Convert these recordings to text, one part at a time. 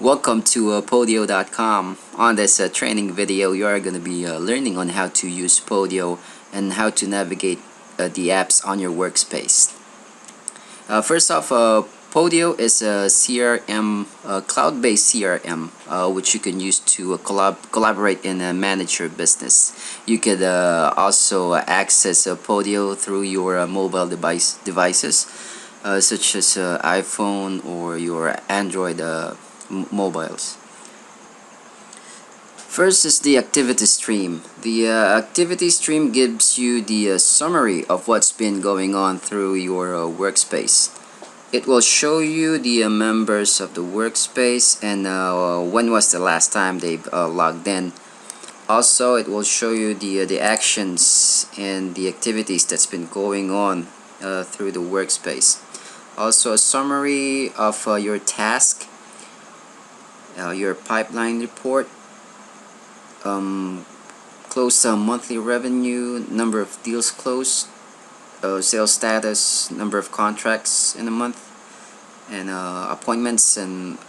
Welcome to Podio.com. On this training video, you are going to be learning on how to use Podio and how to navigate the apps on your workspace. First off, Podio is a CRM, cloud-based CRM, which you can use to collaborate and manage your business. You could also access Podio through your mobile devices, such as iPhone or your Android mobiles. First is the activity stream. The activity stream gives you the summary of what's been going on through your workspace. It will show you the members of the workspace and when was the last time they've logged in. Also, it will show you the actions and the activities that's been going on through the workspace. Also, a summary of your task, your pipeline report, closed monthly revenue, number of deals closed, sales status, number of contracts in a month, and appointments and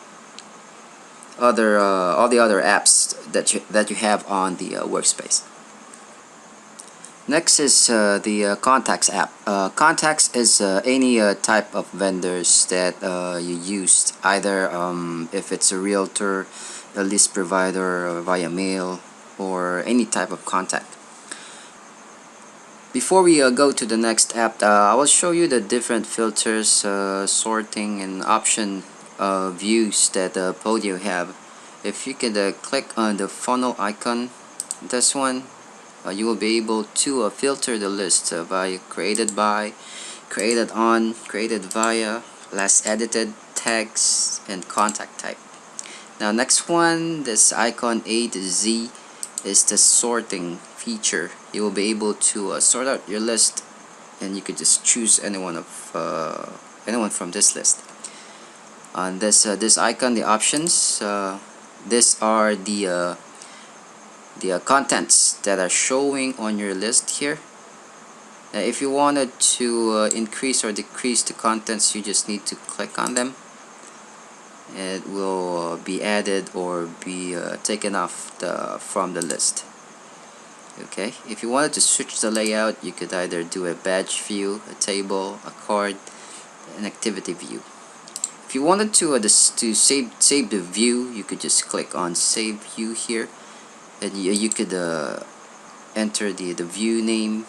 other all the other apps that you have on the workspace. Next is the Contacts app. Contacts is any type of vendors that you used, either if it's a realtor, a list provider via mail, or any type of contact. Before we go to the next app, I will show you the different filters, sorting, and option views that Podio have. If you could click on the funnel icon, this one, you will be able to filter the list by, created on, created via, last edited, tags, and contact type. Now next one, this icon A to Z, is the sorting feature. You will be able to sort out your list, and you could just choose anyone from this list. On this icon, the options, these are the contents that are showing on your list here. If you wanted to increase or decrease the contents, you just need to click on them. It will be added or be taken off from the list. Okay, if you wanted to switch the layout, you could either do a badge view, a table, a card, an activity view. If you wanted to save the view, you could just click on Save View here, and you could enter the view name,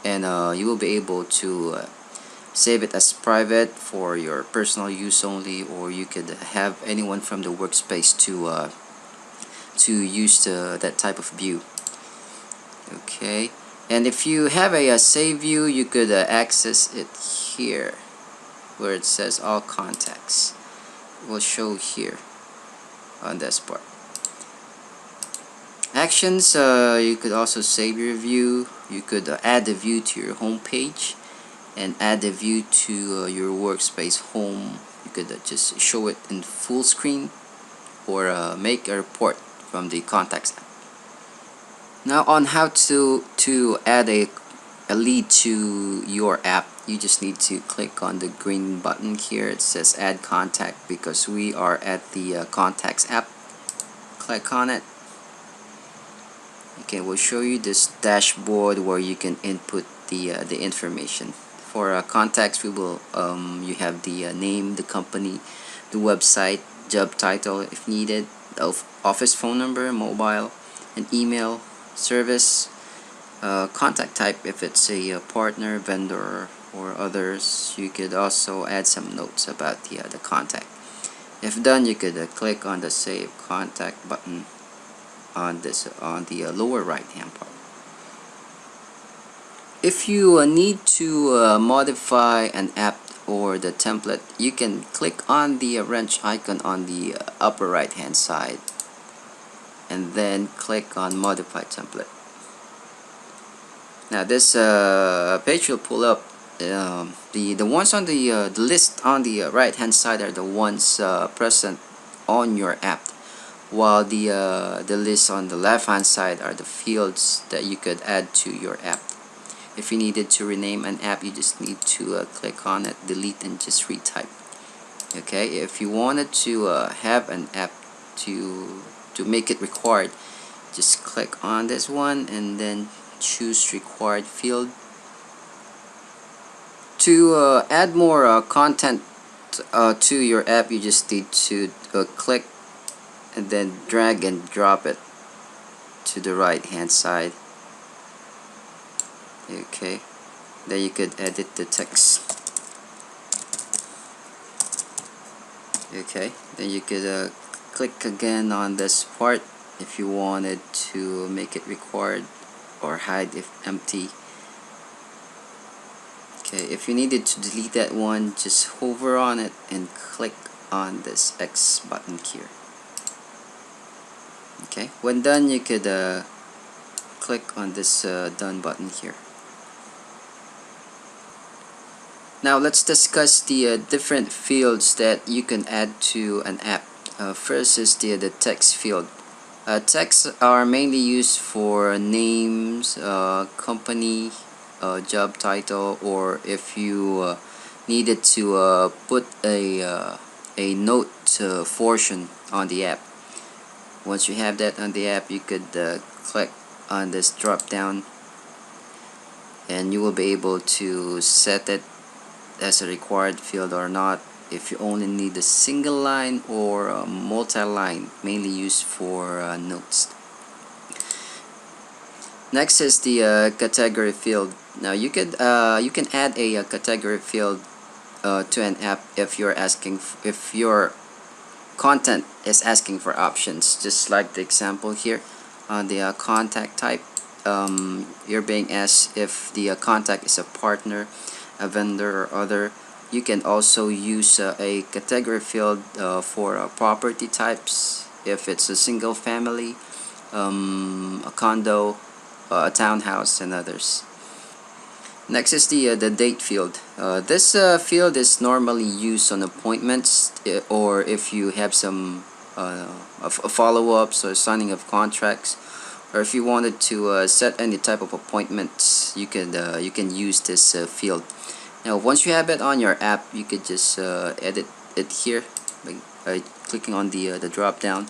and you will be able to save it as private for your personal use only, or you could have anyone from the workspace to use that type of view. Okay, and if you have a save view, you could access it here where it says all contacts. It will show here on this part. Actions, you could also save your view. You could add the view to your home page and add the view to your workspace home. You could just show it in full screen, or make a report from the Contacts app. Now on how to add a lead to your app, you just need to click on the green button here. It says add contact, because we are at the Contacts app. Click on it. Okay, we'll show you this dashboard where you can input the information. For contacts, we will you have the name, the company, the website, job title if needed, the office phone number, mobile, an email, service, contact type if it's a partner, vendor, or others. You could also add some notes about the contact. If done, you could click on the Save Contact button on the lower right hand part. If you need to modify an app or the template, you can click on the wrench icon on the upper right hand side, and then click on Modify Template. Now this page will pull up. The ones on the list on the right hand side are the ones present on your app, while the list on the left hand side are the fields that you could add to your app. If you needed to rename an app, you just need to click on it, delete, and just retype. Okay, if you wanted to have an app to make it required, just click on this one and then choose required field. To add more content to your app, you just need to click and then drag and drop it to the right hand side. Okay, then you could edit the text. Okay, then you could click again on this part if you wanted to make it required or hide if empty. Okay, if you needed to delete that one, just hover on it and click on this X button here. Okay, when done, you could click on this done button here. Now let's discuss the different fields that you can add to an app. First is the text field. Texts are mainly used for names, company, job title, or if you needed to put a note portion on the app. Once you have that on the app, you could click on this drop down and you will be able to set it as a required field or not, if you only need a single line or a multi-line, mainly used for notes. Next is the category field. Now you can add a category field to an app if you're asking if your content is asking for options, just like the example here on the contact type. You're being asked if the contact is a partner, a vendor, or other. You can also use a category field for property types, if it's a single family, a condo, a townhouse, and others. Next is the date field. This field is normally used on appointments or if you have some follow-ups or signing of contracts, or if you wanted to set any type of appointments, you can use this field. Now once you have it on your app, you could just edit it here by clicking on the drop down.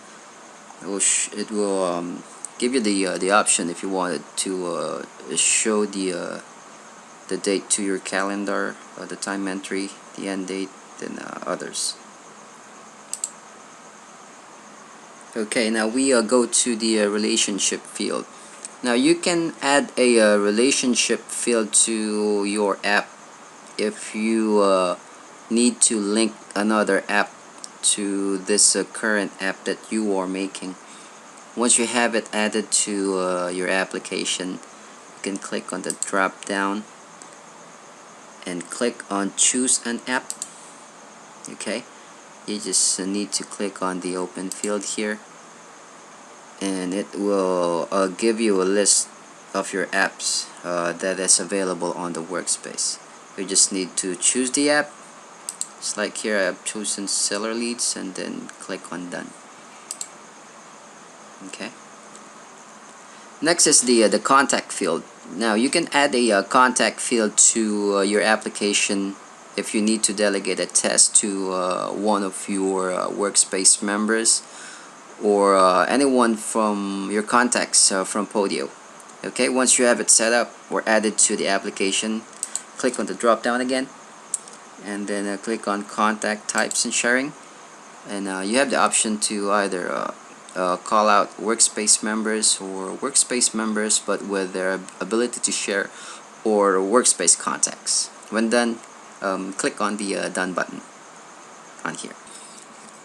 It will give you the option if you wanted to show the date to your calendar, the time entry, the end date, and others. Okay, now we go to the relationship field. Now you can add a relationship field to your app if you need to link another app to this current app that you are making. Once you have it added to your application, you can click on the drop down and click on choose an app. Okay, you just need to click on the open field here and it will give you a list of your apps that is available on the workspace. You just need to choose the app. It's like here I've chosen seller leads and then click on done. Okay, next is the contact field. Now you can add a contact field to your application if you need to delegate a task to one of your workspace members or anyone from your contacts from Podio. Okay, once you have it set up or added to the application, click on the drop down again and then click on contact types and sharing, and you have the option to either call out workspace members or workspace members but with their ability to share, or workspace contacts. When done, click on the done button on here.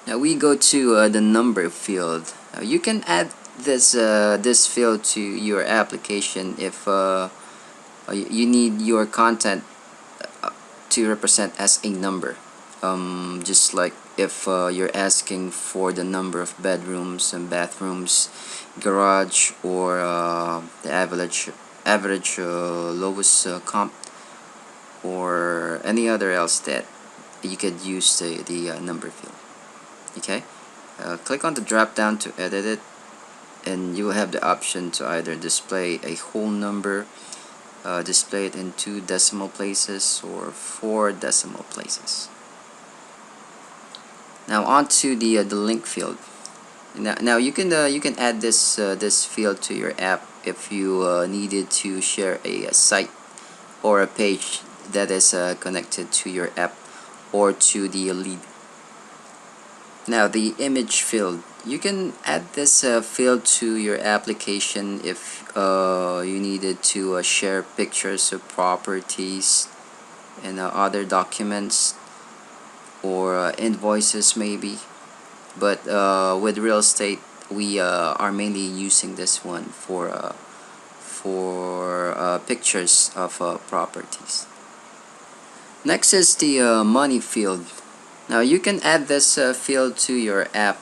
Now we go to the number field. You can add this field to your application if you need your content to represent as a number. Just like if you're asking for the number of bedrooms and bathrooms, garage, or the average lowest comp, or any other else that you could use the number field. Okay, click on the drop down to edit it, and you will have the option to either display a whole number, display it in 2 decimal places or 4 decimal places. Now on to the link field. Now you can add this field to your app if you needed to share a site or a page that is connected to your app or to the lead. Now the image field, you can add this field to your application if you needed to share pictures of properties and other documents or invoices maybe. But with real estate, we are mainly using this one for pictures of properties. Next is the money field. Now you can add this field to your app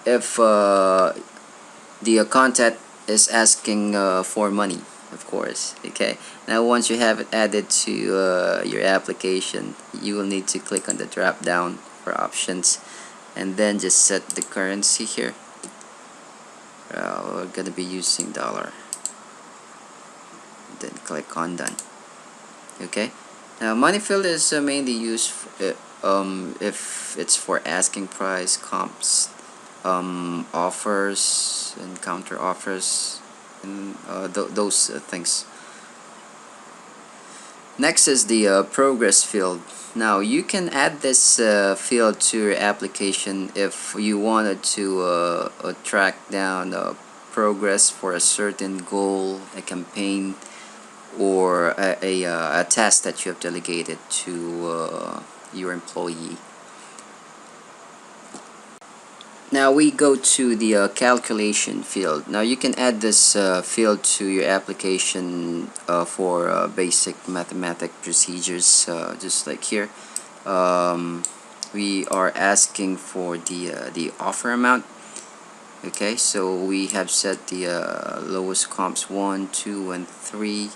if the content is asking for money, of course. Okay. Now once you have it added to your application, you will need to click on the drop down for options and then just set the currency here. We're gonna be using dollar. Then click on done. Okay. Now money field is mainly used if it's for asking price, comps, offers and counter offers, and those things. Next is the progress field. Now you can add this field to your application if you wanted to track down progress for a certain goal, a campaign, or a task that you have delegated to your employee. Now we go to the calculation field. Now you can add this field to your application for basic mathematic procedures, just like here. We are asking for the offer amount. Okay, so we have set the lowest comps 1, 2, and 3,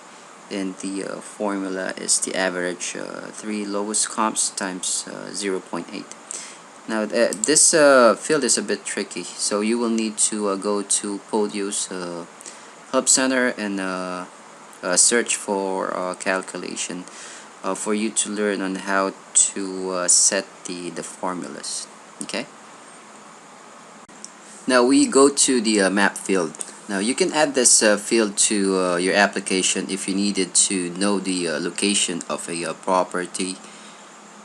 and the formula is the average 3 lowest comps times 0.8. Now this field is a bit tricky, so you will need to go to Podio's Help Center and search for calculation for you to learn on how to set the formulas. Okay. Now we go to the map field. Now you can add this field to your application if you needed to know the location of a property.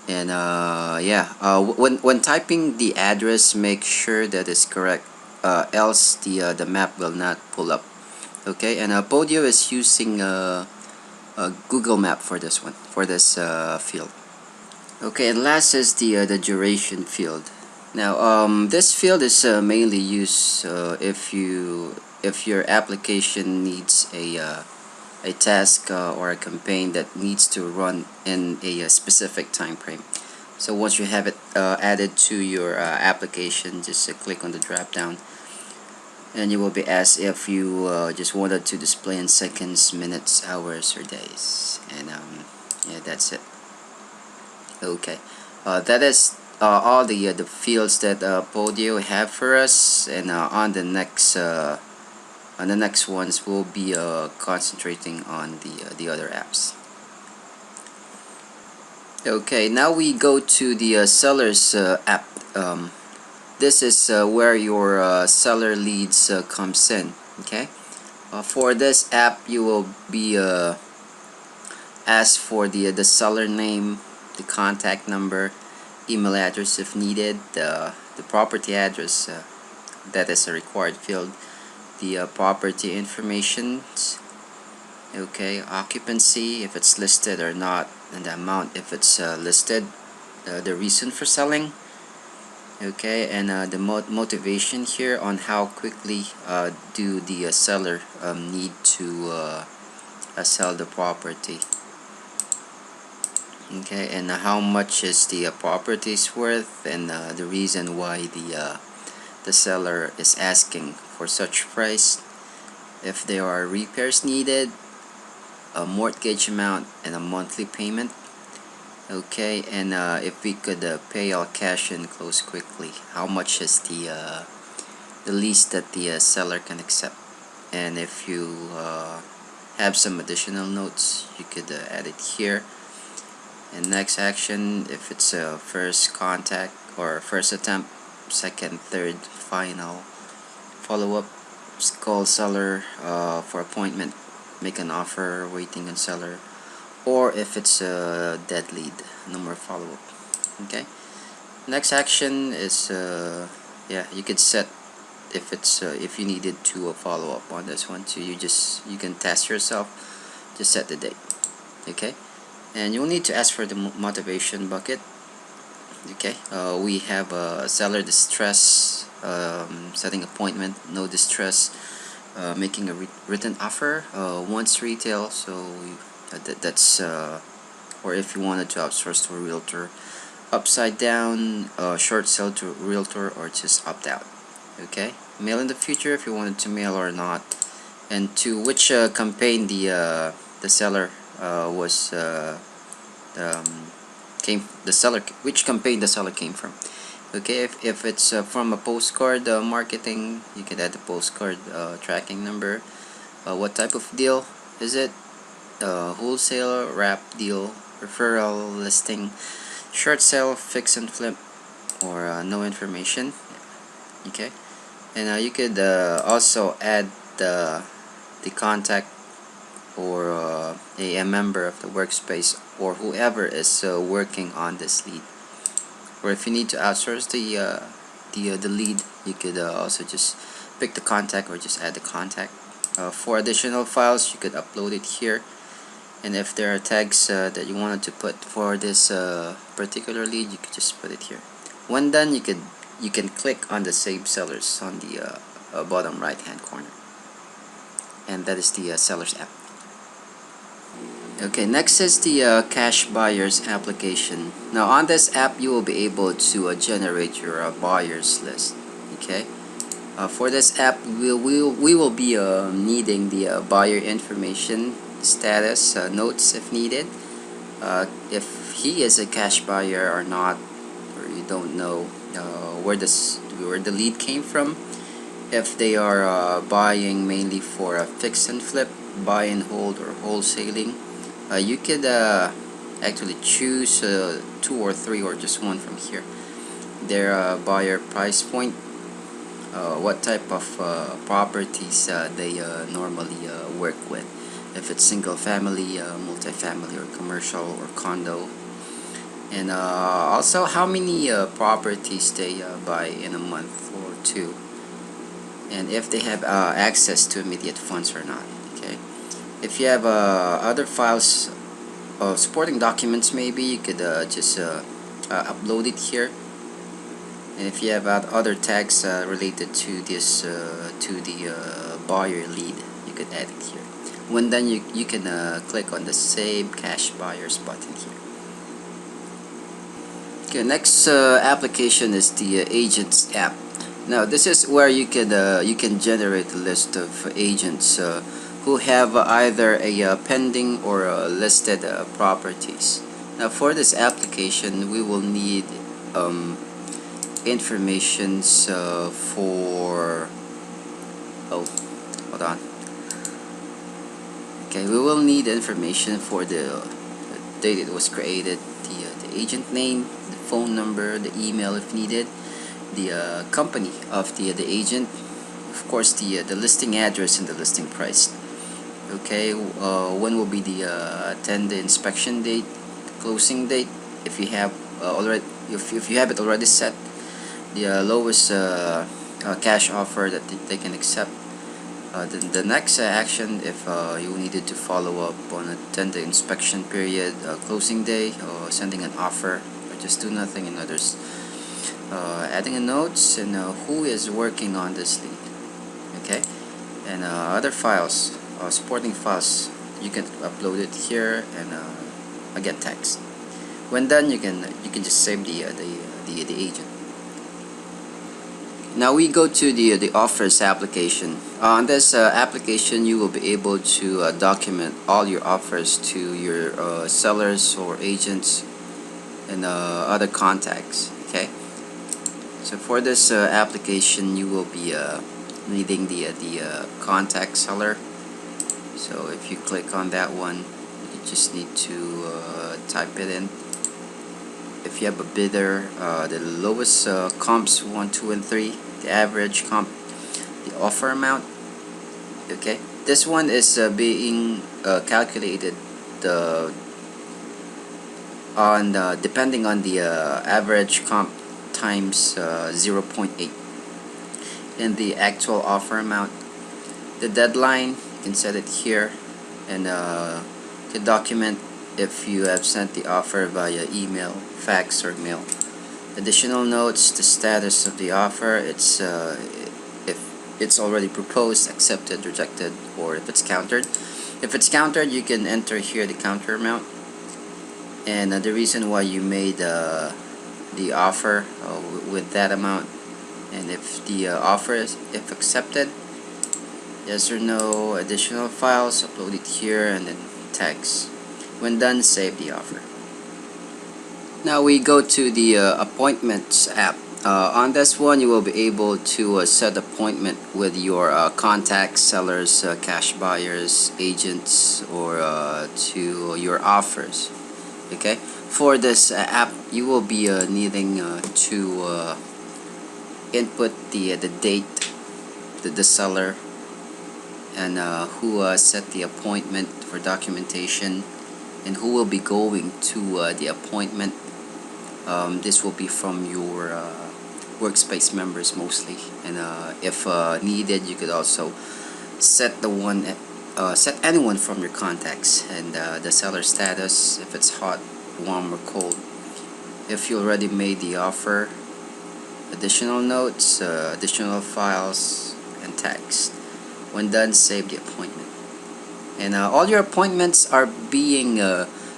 And when typing the address, make sure that it's correct, else the map will not pull up. Okay, and Podio is using a Google Map for this one, for this field. Okay, and last is the duration field. Now this field is mainly used if your application needs a task or a campaign that needs to run in a specific time frame. So once you have it added to your application, just click on the drop down and you will be asked if you just wanted to display in seconds, minutes, hours, or days. And yeah, that's it. Okay, that is all the fields that Podio have for us, and on the next ones we'll be concentrating on the other apps. Okay, now we go to the sellers app. This is where your seller leads comes in. Okay, for this app you will be asked for the seller name, the contact number, email address if needed, the property address, that is a required field, the property information, okay, occupancy if it's listed or not, and the amount if it's listed, the reason for selling, okay, and the motivation here on how quickly do the seller need to sell the property. Okay, and how much is the property's worth, and the reason why the seller is asking for such price, if there are repairs needed, a mortgage amount, and a monthly payment. Okay, and if we could pay all cash and close quickly, how much is the least that the seller can accept, and if you have some additional notes, you could add it here. And next action, if it's a first contact or first attempt, second, third, final, follow-up, call seller for appointment, make an offer, waiting on seller, or if it's a dead lead, no more follow-up. Okay, next action is yeah, you could set if it's if you needed to follow up on this one, so you can test yourself, just set the date. Okay, and you'll need to ask for the motivation bucket. Okay, we have seller distress, setting appointment, no distress, making a written offer, wants retail, so that's or if you wanted to outsource to a realtor, upside down, short sell to a realtor, or just opt out. Okay, mail in the future if you wanted to mail or not, and to which campaign the seller was came the seller which campaign the seller came from. Okay, if it's from a postcard marketing, you can add the postcard tracking number. What type of deal is it? Wholesale, wrap deal, referral, listing, short sale, fix and flip, or no information. Okay, and you could also add the contact or a member of the workspace or whoever is working on this lead. Or if you need to outsource the lead, you could also just pick the contact or just add the contact. For additional files, you could upload it here, and if there are tags that you wanted to put for this particular lead, you could just put it here. When done, you can click on the save sellers on the bottom right hand corner, and that is the sellers app. Okay, next is the cash buyers application. Now on this app, you will be able to generate your buyers list. Okay, for this app, we will be needing the buyer information, status, notes if needed, if he is a cash buyer or not, or you don't know where the lead came from, if they are buying mainly for a fix and flip, buy and hold, or wholesaling. You could actually choose 2 or 3 or just one from here. Their buyer price point, what type of properties they normally work with, if it's single family, multifamily, or commercial, or condo, and also how many properties they buy in a month or two, and if they have access to immediate funds or not. Okay, if you have other files, supporting documents, maybe you could just upload it here. And if you have other tags related to this to the buyer lead, you could add it here. When done, you can click on the save cash buyers button here. Okay, next application is the agents app. Now this is where you can generate a list of agents who have either a pending or listed properties. Now for this application, we will need informations for hold on. Okay, we will need information for the date it was created, the agent name, the phone number, the email if needed, the company of the agent, of course the listing address and the listing price. Okay, when will be the tender inspection date, closing date, if you have already, if you have it already set, the lowest cash offer that they can accept. The next action, if you needed to follow up on a tender inspection period, closing day, or sending an offer, or just do nothing, and others. Adding a notes and who is working on this lead. Okay, and other files, supporting files, you can upload it here, and again text. When done, you can just save the agent. Now we go to the offers application. On this application, you will be able to document all your offers to your sellers or agents and other contacts. Okay, so for this application, you will be needing the contact seller. So if you click on that one, you just need to type it in. if you have a bidder, the lowest comps 1, 2, and 3, the average comp, the offer amount. Okay, this one is being calculated uh, on depending on the average comp times 0.8 and the actual offer amount. The deadline, you can set it here, and to document if you have sent the offer via email, fax, or mail. Additional notes: the status of the offer, it's if it's already proposed, accepted, rejected, or if it's countered. If it's countered, you can enter here the counter amount and the reason why you made the offer with that amount, and if the offer is if accepted, yes or no. Additional files, upload it here, and then text. When done, save the offer. Now we go to the appointments app. On this one, you will be able to set appointment with your contacts, sellers, cash buyers, agents, or to your offers. Okay, for this app, you will be needing to input the date, the seller, and who set the appointment for documentation, and who will be going to the appointment. This will be from your workspace members mostly, and if needed, you could also set set anyone from your contacts, and the seller status, if it's hot, warm, or cold. If you already made the offer, additional notes, additional files, and text. When done, save the appointment. And all your appointments are being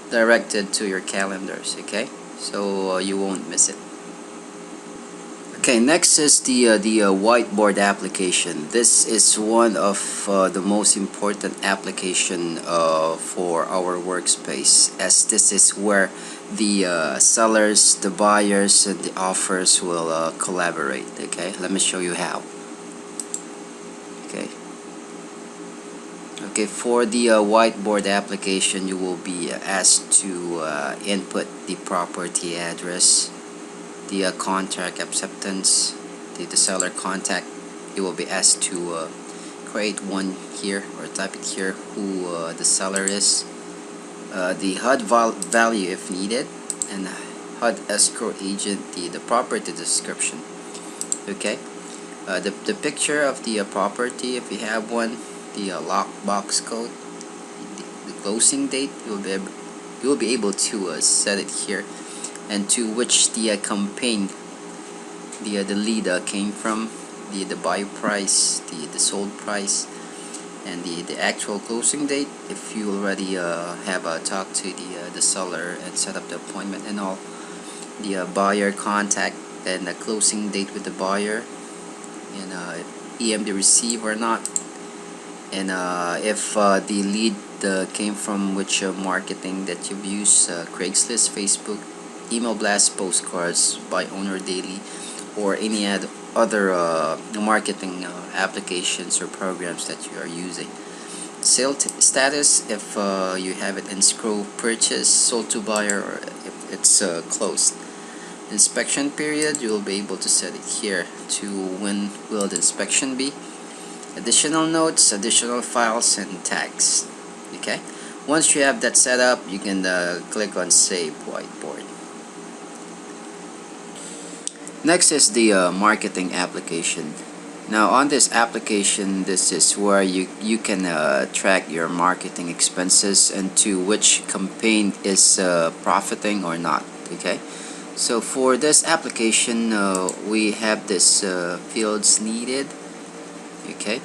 directed to your calendars, okay? So you won't miss it. Okay, next is the whiteboard application. This is one of the most important application for our workspace, as this is where the sellers, the buyers, and the offers will collaborate. Okay, let me show you how. Okay. Okay, for the whiteboard application, you will be asked to input the property address, the contract acceptance, the seller contact. You will be asked to create one here, or type it here, who the seller is, the HUD value if needed, and HUD escrow agent, the property description. Okay, the picture of the property if you have one, the lockbox code, the closing date. You will be able to set it here, and to which the campaign the lead came from, the buy price, the sold price, and the actual closing date if you already have talked to the seller and set up the appointment and all. The buyer contact and the closing date with the buyer, and EMD receive or not, and if the lead came from which marketing that you've used, Craigslist, Facebook, email blast, postcards, buy owner daily, or any other marketing applications or programs that you are using. Sale status, if you have it in scroll, purchase, sold to buyer, or if it's closed. Inspection period, you will be able to set it here to when will the inspection be. Additional notes, additional files, and tags. Okay, once you have that set up, you can click on Save Whiteboard. Next is the marketing application. Now on this application, this is where you can track your marketing expenses and to which campaign is profiting or not. Okay, so for this application, we have this fields needed. Okay,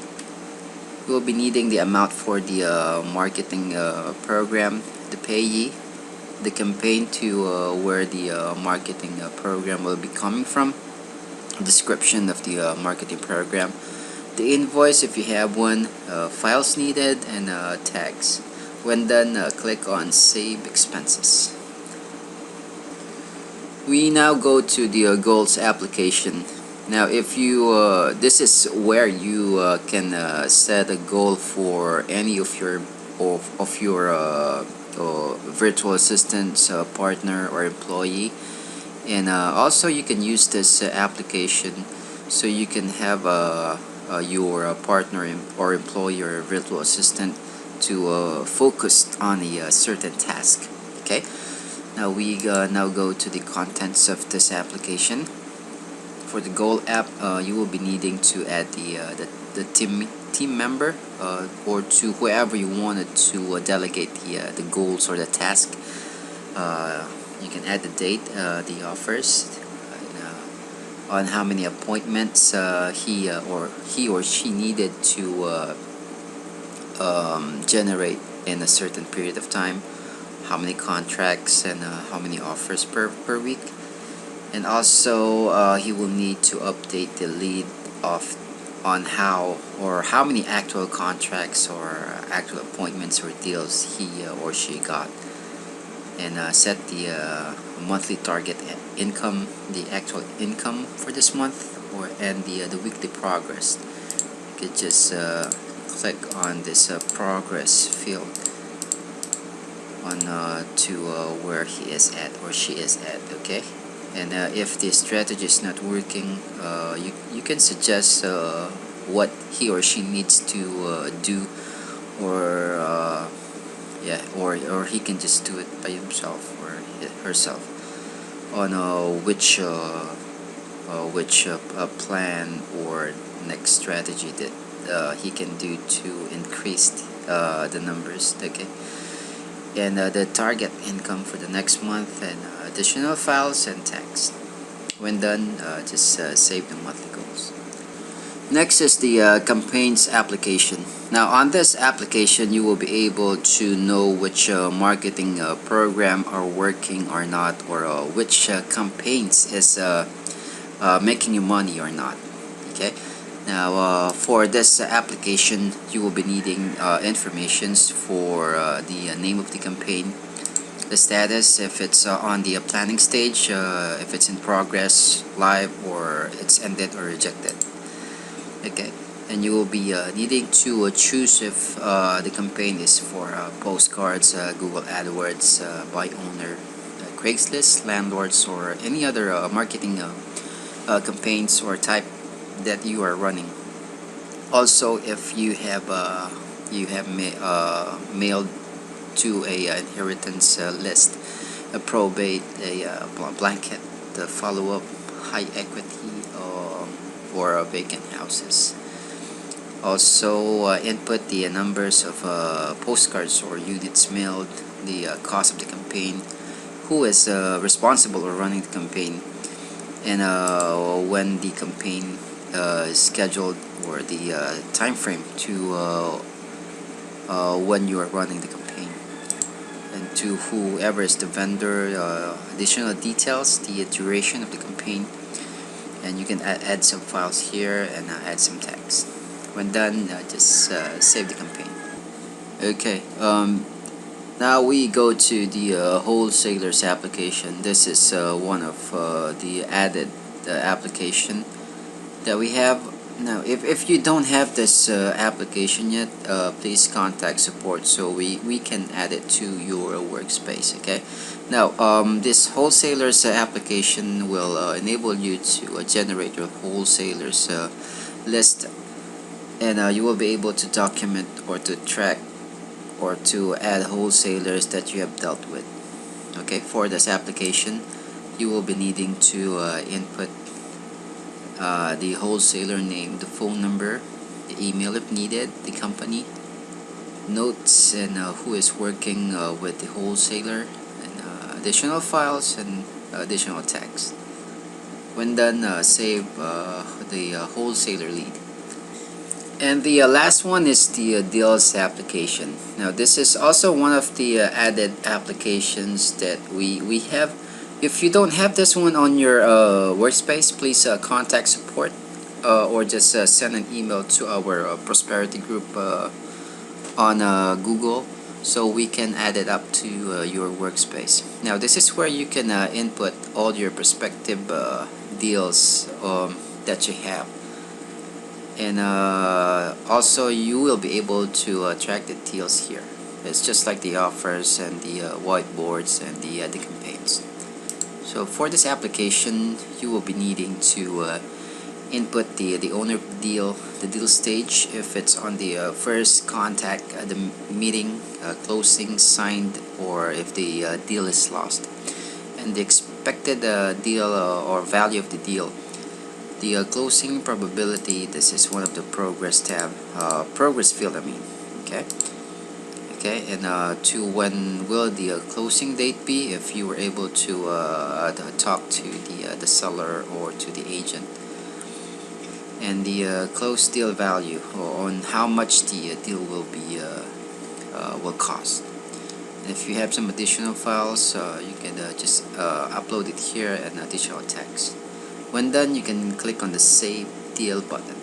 we'll be needing the amount for the marketing program, the payee, the campaign to where the marketing program will be coming from, description of the marketing program, the invoice if you have one, files needed, and tags. When done, click on Save Expenses. We now go to the goals application. Now if you this is where you can set a goal for any of your virtual assistants, partner, or employee. And also you can use this application so you can have your partner or employee or virtual assistant to focus on a certain task. Okay, now we now go to the contents of this application. For the goal app, you will be needing to add the team member or to whoever you wanted to delegate the goals or the task. You can add the date, the offers, on how many appointments he or she needed to generate in a certain period of time, how many contracts and how many offers per week. And also he will need to update the lead of on how many actual contracts or actual appointments or deals he or she got, and set the monthly target income, the actual income for this month, and the weekly progress. You could just click on this progress field on to where he is at or she is at. Okay, and if the strategy is not working, you can suggest what he or she needs to do, or or he can just do it by himself or herself on which plan or next strategy that he can do to increase the numbers. Okay, and the target income for the next month, and additional files and text. When done, just save the monthly goals. Next is the campaigns application. Now on this application, you will be able to know which marketing program are working or not, or which campaigns is making you money or not. Okay. Now for this application, you will be needing informations for the name of the campaign, the status, if it's on the planning stage, if it's in progress, live, or it's ended or rejected. Okay, and you will be needing to choose if the campaign is for postcards, Google AdWords, by owner, Craigslist, landlords, or any other marketing campaigns or type that you are running. Also, if you have mailed to a inheritance list, a probate, a blanket, the follow-up, high equity, or vacant houses. Also input the numbers of postcards or units mailed, the cost of the campaign, who is responsible or running the campaign, and when the campaign is scheduled, or the time frame to when you are running the campaign, and to whoever is the vendor, additional details, the duration of the campaign, and you can add some files here and add some text. When done, just save the campaign. Okay, now we go to the wholesalers application. This is one of the added application that we have. Now if you don't have this application yet, please contact support so we can add it to your workspace. Okay, now this wholesalers application will enable you to generate your wholesalers list, and you will be able to document or to track or to add wholesalers that you have dealt with. Okay, for this application, you will be needing to input the wholesaler name, the phone number, the email if needed, the company, notes, and who is working with the wholesaler, and additional files and additional text. When done, save the wholesaler lead. And the last one is the deals application. Now this is also one of the added applications that we have. If you don't have this one on your workspace, please contact support or just send an email to our prosperity group on Google, so we can add it up to your workspace. Now this is where you can input all your prospective deals that you have, and also you will be able to track the deals here. It's just like the offers and the whiteboards and the campaigns. So for this application, you will be needing to input the owner of the deal stage, if it's on the first contact, the meeting, closing, signed, or if the deal is lost, and the expected deal or value of the deal. The closing probability, this is one of the progress tab, progress field, I mean. Okay. Okay, and to when will the closing date be, if you were able to talk to the seller or to the agent, and the close deal value, or on how much the deal will cost. And if you have some additional files, you can just upload it here and additional text. When done, you can click on the Save Deal button.